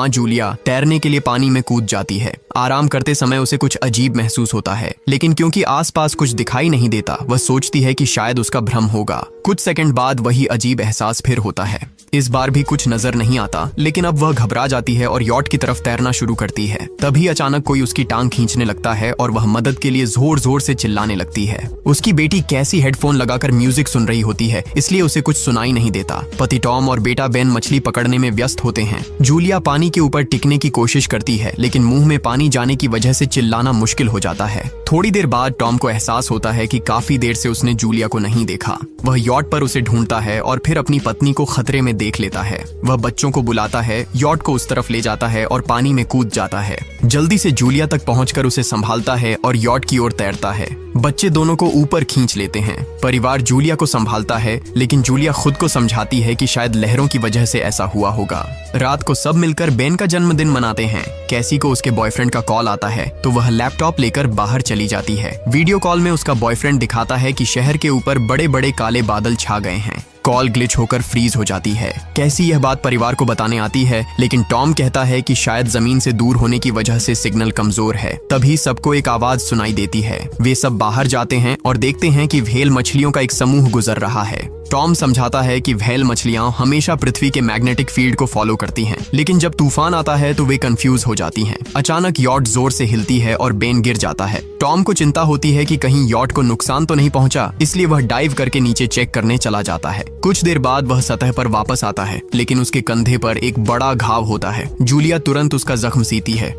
Julia तैरने के लिए पानी में कूद जाती है। आराम करते समय उसे कुछ अजीब महसूस होता है, लेकिन क्योंकि आसपास कुछ दिखाई नहीं देता, वह सोचती है कि शायद उसका भ्रम होगा। कुछ सेकंड बाद वही अजीब एहसास फिर होता है। इस बार भी कुछ नजर नहीं आता, लेकिन अब वह घबरा जाती है और यॉट की तरफ तैरना शुरू करती है। तभी अचानक कोई उसकी टांग खींचने लगता है और वह मदद के लिए जोर जोर से चिल्लाने लगती है। उसकी बेटी कैसी हेडफोन लगाकर म्यूजिक सुन रही होती है, इसलिए उसे कुछ सुनाई नहीं देता। पति टॉम और बेटा बेन मछली पकड़ने में व्यस्त होते हैं। जूलिया पानी के ऊपर टिकने की कोशिश करती है, लेकिन मुंह में पानी जाने की वजह से चिल्लाना मुश्किल हो जाता है। थोड़ी देर बाद टॉम को एहसास होता है कि काफी देर से उसने जूलिया को नहीं देखा। वह यॉट पर उसे ढूंढता है और फिर अपनी पत्नी को खतरे में देख लेता है। वह बच्चों को बुलाता है, यॉट को उस तरफ ले जाता है और पानी में कूद जाता है। जल्दी से जूलिया तक पहुंचकर उसे संभालता है और यॉट की ओर तैरता है। बच्चे दोनों को ऊपर खींच लेते हैं। परिवार जूलिया को संभालता है, लेकिन जूलिया खुद को समझाती है कि शायद लहरों की वजह से ऐसा हुआ होगा। रात को सब मिलकर बेन का जन्मदिन मनाते हैं। कैसी को उसके बॉयफ्रेंड का कॉल आता है, तो वह लैपटॉप लेकर बाहर चली जाती है। वीडियो कॉल में उसका बॉयफ्रेंड दिखाता है कि शहर के ऊपर बड़े बड़े काले बादल छा गए हैं। कॉल ग्लिच होकर फ्रीज हो जाती है। कैसी यह बात परिवार को बताने आती है, लेकिन टॉम कहता है कि शायद जमीन से दूर होने की वजह से सिग्नल कमजोर है। तभी सबको एक आवाज सुनाई देती है। वे सब बाहर जाते हैं और देखते हैं कि व्हेल मछलियों का एक समूह गुजर रहा है। टॉम समझाता है कि व्हेल मछलियां हमेशा पृथ्वी के मैग्नेटिक फील्ड को फॉलो करती हैं, लेकिन जब तूफान आता है तो वे कंफ्यूज हो जाती हैं। अचानक यॉट जोर से हिलती है और बेन गिर जाता है। टॉम को चिंता होती है कि कहीं यॉट को नुकसान तो नहीं पहुंचा, इसलिए वह डाइव करके नीचे चेक करने चला जाता है। कुछ देर बाद वह सतह पर वापस आता है, लेकिन उसके कंधे पर एक बड़ा घाव होता है। जूलिया तुरंत उसका जख्म सीती है।